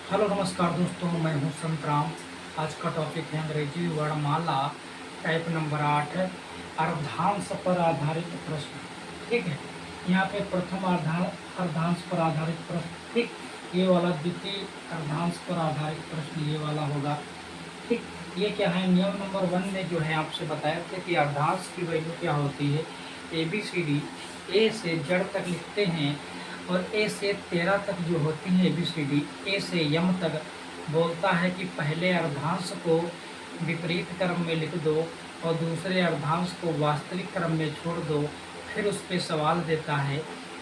Hello नमस्कार दोस्तों, मैं हूं संतराम। आज का टॉपिक है अंग्रेजी वर्णमाला टाइप नंबर 8 अर्धांश पर आधारित प्रश्न। ठीक है, यहाँ पे प्रथम अर्धांश पर आधारित प्रश्न, ठीक। ये वाला द्वितीय अर्धांश पर आधारित प्रश्न ये वाला होगा। ठीक, ये क्या है, नियम नंबर 1 में जो है आपसे बताया था कि अर्धांश की वैल्यू क्या होती है। ABCD ए से जेड तक लिखते हैं और ए से 13 तक जो होती है ABCD, ए से यम तक बोलता है कि पहले अर्धांश को विपरीत क्रम में लिख दो और दूसरे अर्धांश को वास्तविक क्रम में छोड़ दो। फिर उस पर सवाल देता है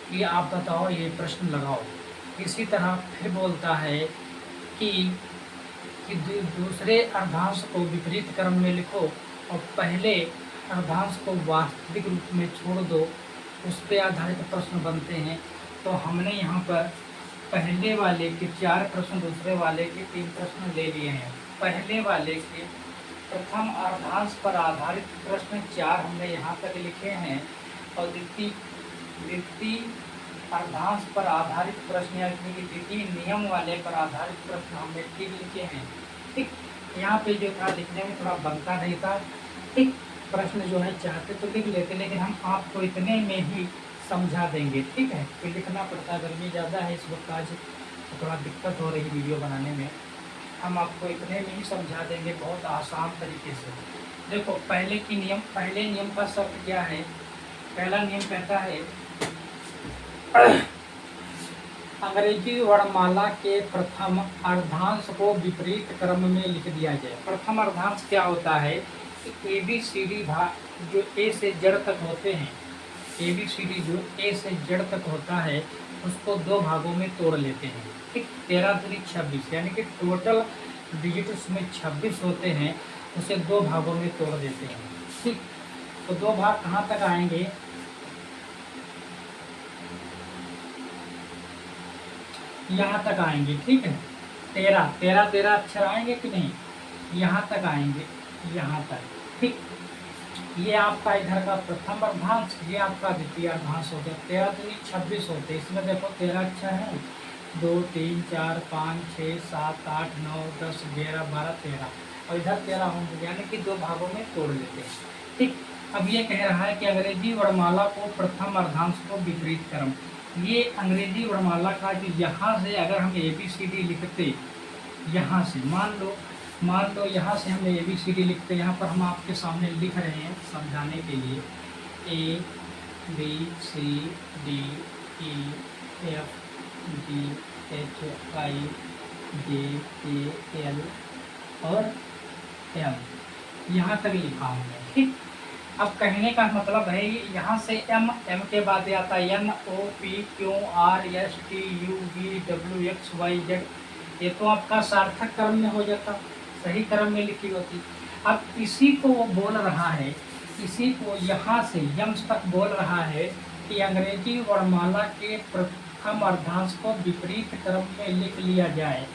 कि आप बताओ, ये प्रश्न लगाओ। इसी तरह फिर बोलता है कि दूसरे अर्धांश को विपरीत क्रम में लिखो और पहले अर्धांश को वास्तविक रूप में छोड़ दो। उस पर आधारित प्रश्न बनते हैं। तो हमने यहाँ पर पहले वाले के 4 प्रश्न, दूसरे वाले के 3 प्रश्न ले लिए हैं। पहले वाले के प्रथम अर्धांश पर आधारित प्रश्न 4 हमने यहाँ तक लिखे हैं और द्वितीय अर्धांश पर आधारित प्रश्न यानी कि द्वितीय नियम वाले पर आधारित प्रश्न हमने ठीक लिखे हैं। ठीक, यहाँ पे जो था लिखने में थोड़ा बनता नहीं था। ठीक, प्रश्न जो है चाहते तो लिख लेते, लेकिन हम आपको इतने में ही समझा देंगे। ठीक है, फिर लिखना पड़ता, गर्मी ज़्यादा है इस वक्त, आज तो थोड़ा दिक्कत हो रही वीडियो बनाने में। हम आपको इतने में ही समझा देंगे बहुत आसान तरीके से। देखो, पहले नियम का शर्त क्या है। पहला नियम कहता है अंग्रेजी वर्णमाला के प्रथम अर्धांश को विपरीत क्रम में लिख दिया जाए। प्रथम अर्धांश क्या होता है कि ABCD भाग जो ए से जेड तक होते हैं, ABCD जो ए से जेड तक होता है उसको 2 भागों में तोड़ लेते हैं। ठीक, 13 दूनी 26 यानी कि टोटल डिजिट उसमें 26 होते हैं, उसे 2 भागों में तोड़ देते हैं। ठीक, तो 2 भाग कहाँ तक आएंगे, यहाँ तक आएंगे। ठीक है, 13 अक्षर आएंगे कि नहीं, यहाँ तक आएंगे, यहाँ तक। ठीक, ये आपका इधर का प्रथम अर्धांश, ये आपका द्वितीय अर्धांश हो गया। 13 दूनी 26 होते, इसमें देखो 13 अक्षर है, 2 3 4 5 6 7 8 9 10 11 12 13 और इधर 13 होंगे, यानी कि 2 भागों में तोड़ लेते हैं। ठीक, अब ये कह रहा है कि अंग्रेजी वर्णमाला को प्रथम अर्धांश को विपरीत क्रम। ये अंग्रेजी वर्णमाला का जो यहाँ से अगर हम ABCD लिखते, यहाँ से मान लो यहाँ से हम ABCD लिखते, यहाँ पर हम आपके सामने लिख रहे हैं समझाने के लिए ABCDEFGHIJKL और M, यहाँ तक लिखा हमने। ठीक, अब कहने का मतलब है यहाँ से M के बाद आता है NOPQRSTUVWXYZ। ये तो आपका सार्थक क्रम में हो जाता, सही क्रम में लिखी होती। अब इसी को वो बोल रहा है, इसी को यहाँ से यम तक बोल रहा है कि अंग्रेजी वर्णमाला के प्रथम अर्धांश को विपरीत क्रम में लिख लिया जाए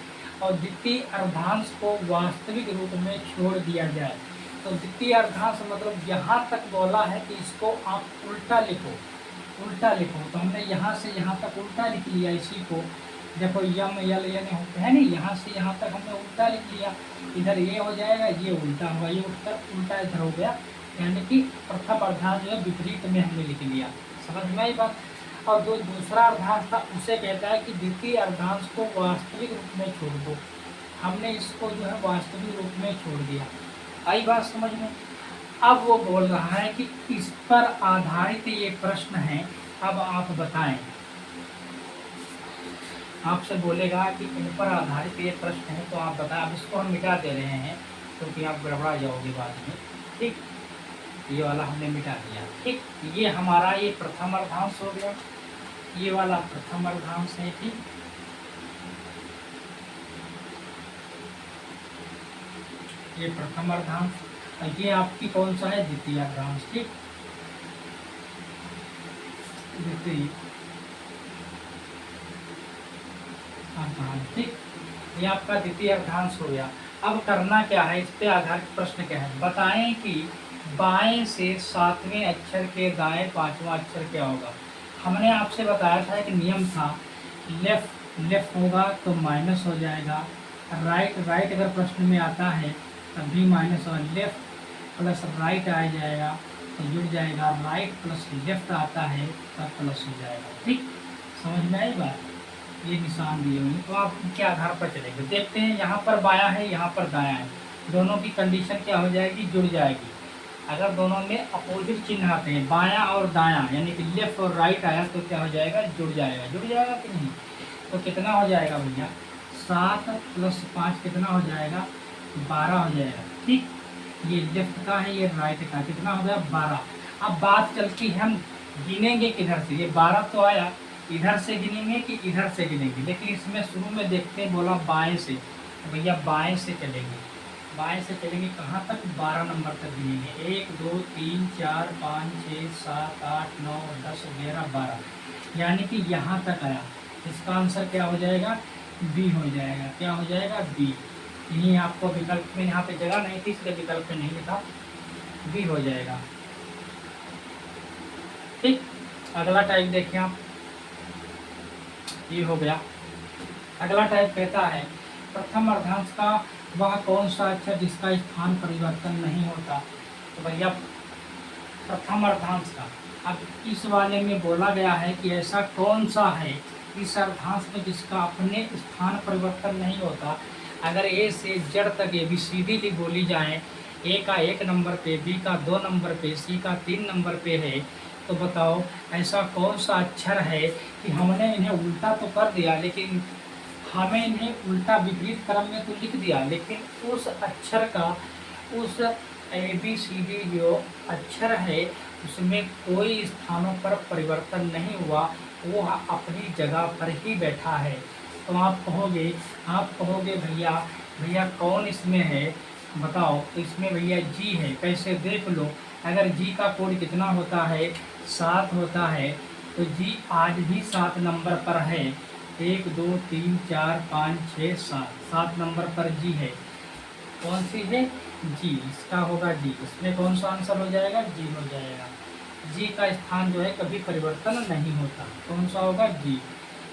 और द्वितीय अर्धांश को वास्तविक रूप में छोड़ दिया जाए। तो द्वितीय अर्धांश मतलब यहाँ तक बोला है कि इसको आप उल्टा लिखो, उल्टा लिखो। तो हमने यहाँ से यहाँ तक उल्टा लिख लिया। इसी को देखो यम यल यानी होते हैं नहीं, यहाँ से यहाँ तक हमने उल्टा लिख लिया। इधर ये हो जाएगा, ये उल्टा होगा, ये उल्टा इधर हो गया, यानी कि प्रथम अर्धांश जो है विपरीत में हमने लिख लिया। समझ में आई बात। और जो दूसरा अर्धांश था उसे कहता है कि द्वितीय अर्धांश को वास्तविक रूप में छोड़ दो। हमने इसको जो है वास्तविक रूप में छोड़ दिया। आई बात समझ में। अब वो बोल रहा है कि इस पर आधारित ये प्रश्न है, अब आप बताएं। आपसे बोलेगा कि इन पर आधारित ये प्रश्न है, तो आप बताएं। अब इसको हम मिटा दे रहे हैं क्योंकि आप गड़बड़ा जाओगे बाद में। ठीक, ये वाला हमने मिटा दिया। ठीक, ये हमारा ये प्रथम अर्धांश हो गया, ये वाला प्रथम अर्धांश है। ठीक, ये प्रथम अर्धांश, ये आपकी कौन सा है, द्वितीय अर्धांश। ठीक, द्वितीय अर्धांश। ठीक, ये आपका द्वितीय अर्धांश हो गया। अब करना क्या है, इस पे आधारित प्रश्न क्या है, बताएं कि बाएं से 7वें अक्षर के दाएं 5वां अक्षर क्या होगा। हमने आपसे बताया था एक नियम था, लेफ्ट लेफ्ट होगा तो माइनस हो जाएगा, राइट राइट अगर प्रश्न में आता है तब भी माइनस होगा, लेफ्ट प्लस राइट आ जाएगा तो जुड़ जाएगा, राइट प्लस लेफ्ट आता है तब प्लस हो जाएगा। ठीक, समझ में आई बात? ये निशान दिए हुए तो आप के आधार पर चलेंगे। देखते हैं, यहाँ पर बायां है, यहाँ पर दायां है, दोनों की कंडीशन क्या हो जाएगी, जुड़ जाएगी। अगर दोनों में अपोजिट चिन्ह आते हैं, बायां और दायां, यानी कि लेफ्ट और राइट आया तो क्या हो जाएगा, जुड़ जाएगा। जुड़ जाएगा कि नहीं? तो कितना हो जाएगा भैया, 7 + 5 कितना हो जाएगा, 12 हो जाएगा। ठीक, ये लेफ्ट का है, ये राइट का, कितना हो गया, 12। अब बात चलती है, हम गिनेंगे किधर से, ये 12 तो आया, इधर से गिनेंगे कि इधर से गिनेंगे, लेकिन इसमें शुरू में देखते हैं बोला बाएं से, तो भैया बाएं से चलेंगे। बाएं से चलेंगे कहाँ तक, 12 नंबर तक गिनेंगे, 1 2 3 4 5 6 7 8 9 10 11 12, यानी कि यहाँ तक आया। इसका आंसर क्या हो जाएगा, बी हो जाएगा। क्या हो जाएगा, बी। यही आपको विकल्प में यहाँ पे जगह नहीं थी इसलिए विकल्प में नहीं लिखा, बी हो जाएगा। ठीक, अगला टाइप देखिए आप, ये हो गया। अगला टाइप कहता है प्रथम अर्धांश का वह कौन सा अक्षर जिसका स्थान परिवर्तन नहीं होता। तो भैया प्रथम अर्धांश का, अब इस वाले में बोला गया है कि ऐसा कौन सा है इस अर्धांश में जिसका अपने स्थान परिवर्तन नहीं होता। अगर ए से जेड तक ABCD बोली जाए, ए का 1 नंबर पे, बी का 2 नंबर पे, सी का 3 नंबर पे है, तो बताओ ऐसा कौन सा अक्षर है कि हमने इन्हें उल्टा तो कर दिया, लेकिन हमें इन्हें उल्टा विपरीत क्रम में तो लिख दिया, लेकिन उस अक्षर का, उस ABCD जो अक्षर है उसमें कोई स्थानों पर परिवर्तन नहीं हुआ, वो अपनी जगह पर ही बैठा है। तो आप कहोगे भैया भैया कौन इसमें है, बताओ। तो इसमें भैया जी है। कैसे, देख लो, अगर जी का कोड कितना होता है, 7 होता है, तो जी आज भी 7 नंबर पर है। 1 2 3 4 5 6 7 नंबर पर जी है। कौन सी है, जी, इसका होगा जी। इसमें कौन सा आंसर हो जाएगा, जी हो जाएगा। जी का स्थान जो है कभी परिवर्तन नहीं होता, कौन सा होगा, जी,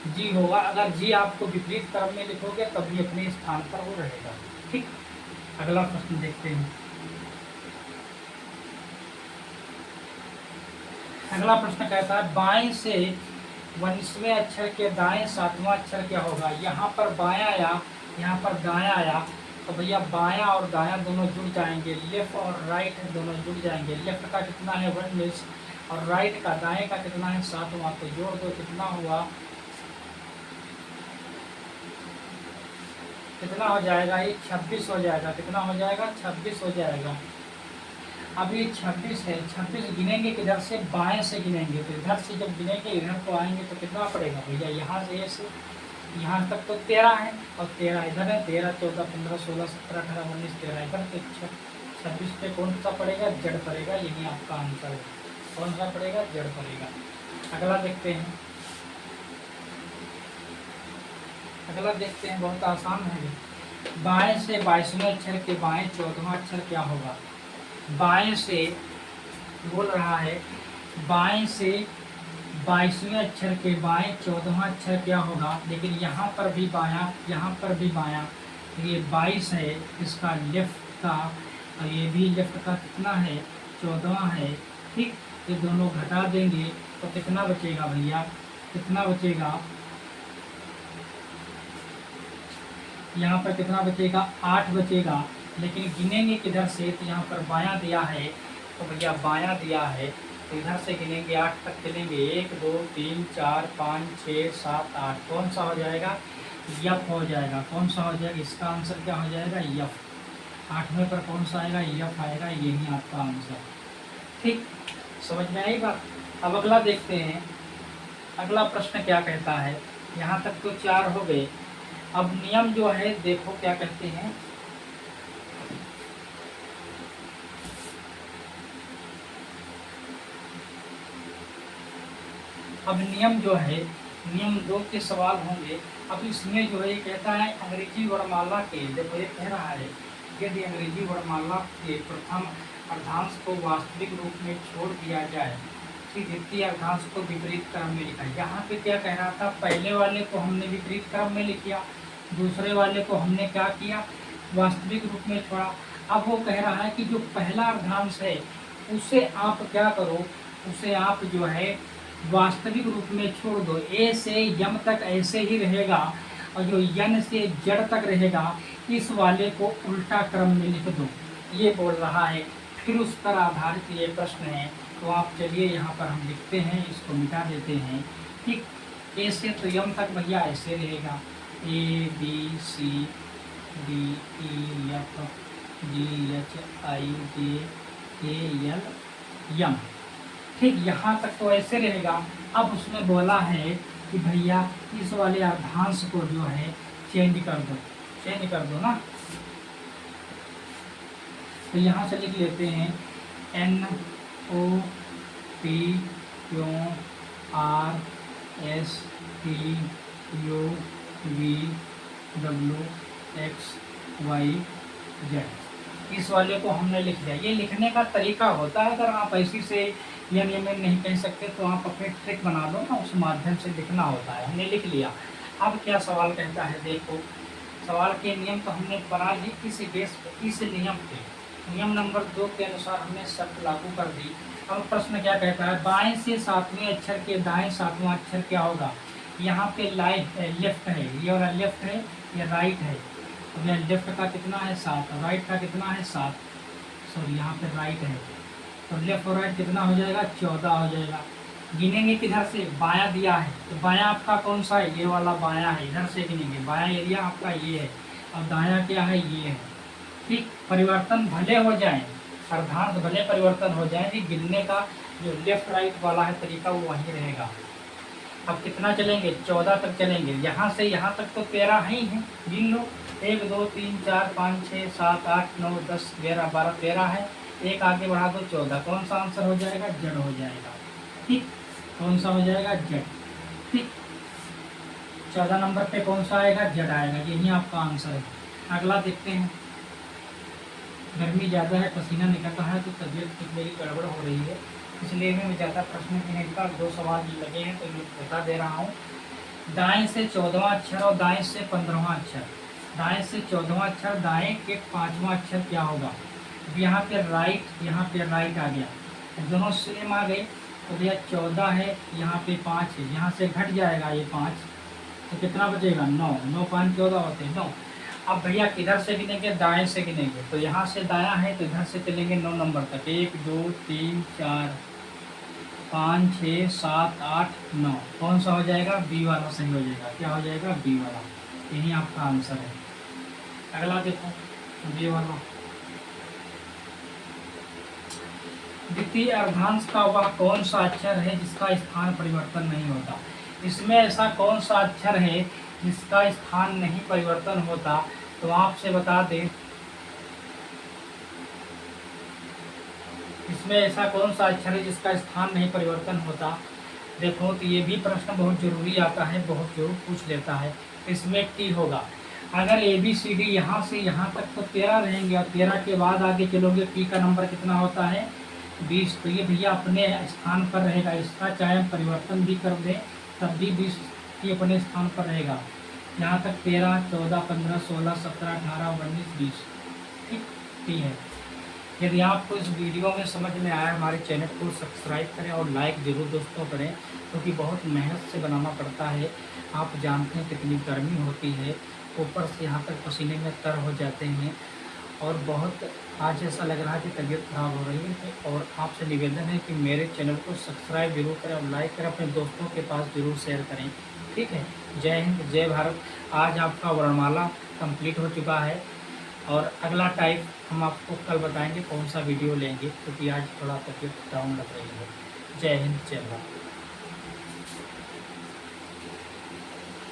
जी होगा। अगर जी आपको विपरीत क्रम में लिखोगे तभी अपने स्थान पर वो रहेगा। ठीक, अगला प्रश्न देखते हैं। अगला प्रश्न कहता है बाएं से 19वें अक्षर के दाएं 7वां अक्षर क्या होगा। यहाँ पर बायां आया, यहाँ पर दायां आया, तो भैया बायां और दायां दोनों जुड़ जाएंगे, लेफ्ट और राइट दोनों जुड़ जाएंगे। लेफ्ट का कितना है 19 और राइट का, दाएं का कितना है 7वां, तो जोड़ दो, कितना हुआ, कितना हो जाएगा, ये 26 हो जाएगा। कितना हो जाएगा, 26 हो जाएगा। अब ये 26 है, 26 गिनेंगे किधर से, बाएं से गिनेंगे। तो इधर से जब गिनेंगे इधर को आएंगे तो कितना पड़ेगा भैया, यहाँ से ऐसे यहाँ तक तो 13 है, और 13 इधर है, 13 14 15 16 17 18 19 13 इधर, तो 26 पे कौन सा पड़ेगा, जड़ पड़ेगा। यही आपका आंसर है, कौन सा पड़ेगा, जड़ पड़ेगा। अगला देखते हैं, अगला देखते हैं, बहुत आसान है। बाएं से 22वें अक्षर के बाएं 14वां अक्षर क्या होगा। बाएं से बोल रहा है, बाएं से 22वें अक्षर के बाएं 14वां अक्षर क्या होगा, लेकिन यहाँ पर भी बायां, यहाँ पर भी बायां। ये 22 है, इसका लेफ्ट का, और ये भी लेफ्ट का कितना है, 14वां है। ठीक, ये दोनों घटा देंगे तो कितना बचेगा भैया, कितना बचेगा, यहाँ पर कितना बचेगा, 8 बचेगा। लेकिन गिनेंगे किधर से, तो यहाँ पर बायां दिया है, तो भैया बायां दिया है, तो इधर से गिनेंगे 8 तक गिनेंगे, 1 2 3 4 5 6 7 8। कौन सा हो जाएगा, यफ हो जाएगा। कौन सा हो जाएगा, इसका आंसर क्या हो जाएगा, यफ। 8वें पर कौन सा आएगा, यफ आएगा, यही आपका आंसर। ठीक, समझ में आई बात। अब अगला देखते हैं, अगला प्रश्न क्या कहता है। यहाँ तक तो 4 हो गए। अब नियम जो है देखो क्या कहते हैं, अब नियम जो है, नियम 2 के सवाल होंगे। अब इसमें जो है ये कहता है अंग्रेजी वर्णमाला के, देखो ये कह रहा है यदि अंग्रेजी वर्णमाला के प्रथम अर्धांश को वास्तविक रूप में छोड़ दिया जाए, कि द्वितीय अर्धांश को विपरीत क्रम में लिखा। यहाँ पे क्या कह रहा था, पहले वाले को हमने विपरीत क्रम में लिखा, दूसरे वाले को हमने क्या किया, वास्तविक रूप में छोड़ा। अब वो कह रहा है कि जो पहला अर्धांश है उसे आप क्या करो, उसे आप जो है वास्तविक रूप में छोड़ दो। ए से यम तक ऐसे ही रहेगा और जो यन से जड़ तक रहेगा इस वाले को उल्टा क्रम में लिख दो, ये बोल रहा है। फिर उस पर आधारित ये प्रश्न है, तो आप चलिए यहाँ पर हम लिखते हैं, इसको मिटा देते हैं। ठीक, ए से तो यम तक भैया ऐसे रहेगा, A B C D E F G H I J K L यम। ठीक, यहाँ तक तो ऐसे रहेगा। अब उसने बोला है कि भैया इस वाले अर्धांश को जो है चेंज कर दो, चेंज कर दो ना। तो यहाँ से लिख लेते हैं N O P Q R S T U V W X Y Z. इस वाले को हमने लिख दिया। ये लिखने का तरीका होता है, अगर आप ऐसी से या नियम में नहीं कह सकते तो आप अपने ट्रिक बना लो ना, उस माध्यम से लिखना होता है। हमने लिख लिया। अब क्या सवाल कहता है, देखो सवाल के नियम तो हमने बना ली, किस बेस पे, इस नियम पे, नियम नंबर 2 के अनुसार हमने शर्त लागू कर दी। अब प्रश्न क्या कहता है, बाएं से सातवें अक्षर के दाएं सातवां अक्षर क्या होगा। यहाँ पे लेफ्ट है, ये वाला लेफ्ट है, ये राइट है। तो यह लेफ्ट का कितना है 7, राइट का कितना है 7, सॉरी यहाँ पे राइट है, तो लेफ्ट और राइट कितना हो जाएगा 14 हो जाएगा। गिनेंगे किधर से, बायां दिया है, तो बायां आपका कौन सा है, ये वाला बायां है, इधर से गिनेंगे। बायां एरिया आपका ये है और दायां क्या है, ये है। ठीक, परिवर्तन भले हो जाए, अर्धांश भले परिवर्तन हो जाए, लेकिन गिनने का जो लेफ्ट राइट वाला है तरीका वो वहीं रहेगा। अब कितना चलेंगे, 14 तक चलेंगे। यहाँ से यहाँ तक तो 13 ही है, गिन लो। 1 2 3 4 5 6 7 8 9 10 11 12 13 है। एक आगे बढ़ा दो 14, कौन सा आंसर हो जाएगा, जड़ हो जाएगा। ठीक, कौन सा हो जाएगा, जड़। ठीक, 14 नंबर पे कौन सा आएगा, जड़ आएगा। यही आपका आंसर है। अगला देखते हैं। गर्मी ज़्यादा है, पसीना निकल रहा है, तो तबीयत मेरी गड़बड़ हो रही है, इसलिए मैं ज़्यादा प्रश्न नहीं का 2 सवाल लगे हैं तो मैं बता दे रहा हूँ। दाएं से 14वां अक्षर और दाएं से 15वां अक्षर। दाएं से 14वां अक्षर, दाएं के 5वां अक्षर क्या होगा। यहाँ पे राइट आ गया, दोनों सेम आ गए, तो भैया 14 है, यहाँ पे 5 है, यहाँ से घट जाएगा ये 5, तो कितना बचेगा 9, 9 5 14 होते हैं 9। अब भैया किधर से गिनेंगे, दाएं से गिनेंगे, तो यहाँ से दायां है तो इधर से चलेंगे 9 नंबर तक, 1 2 3 4 5 6 7 8 9, कौन सा हो जाएगा, बी वाला सही हो जाएगा। क्या हो जाएगा, बी वाला, यही आपका आंसर है। अगला देखो, बी वाला। द्वितीय अर्धांश का वह कौन सा अक्षर है जिसका स्थान परिवर्तन नहीं होता। इसमें ऐसा कौन सा अक्षर है जिसका स्थान नहीं परिवर्तन होता, तो आपसे बता दें, इसमें ऐसा कौन सा अक्षर है जिसका स्थान नहीं परिवर्तन होता। देखो तो ये भी प्रश्न बहुत जरूरी आता है, बहुत जरूर पूछ लेता है। इसमें टी होगा। अगर ए बी सी डी यहाँ से यहाँ तक तो 13 रहेंगे और 13 के बाद आगे चलोगे, टी का नंबर कितना होता है 20, तो ये भैया अपने स्थान पर रहेगा। इसका चाहे हम परिवर्तन भी कर दें तब भी 20 ही अपने स्थान पर रहेगा। यहाँ तक 13 14 15 16 17 18 19 20, ठीक है। यदि आपको इस वीडियो में समझ में आया, हमारे चैनल को सब्सक्राइब करें और लाइक ज़रूर दोस्तों करें, क्योंकि बहुत मेहनत से बनाना पड़ता है। आप जानते हैं कितनी गर्मी होती है, ऊपर से यहाँ तक पसीने में तर हो जाते हैं और बहुत आज ऐसा लग रहा है कि तबीयत खराब हो रही है। और आपसे निवेदन है कि मेरे चैनल को सब्सक्राइब जरूर करें और लाइक करें, अपने दोस्तों के पास जरूर शेयर करें। ठीक है, जय हिंद जय भारत। आज आपका वर्णमाला कंप्लीट हो चुका है और अगला टाइप हम आपको कल बताएंगे कौन सा वीडियो लेंगे, क्योंकि आज थोड़ा तबीयत डाउन लग रही है। जय हिंद जय भारत।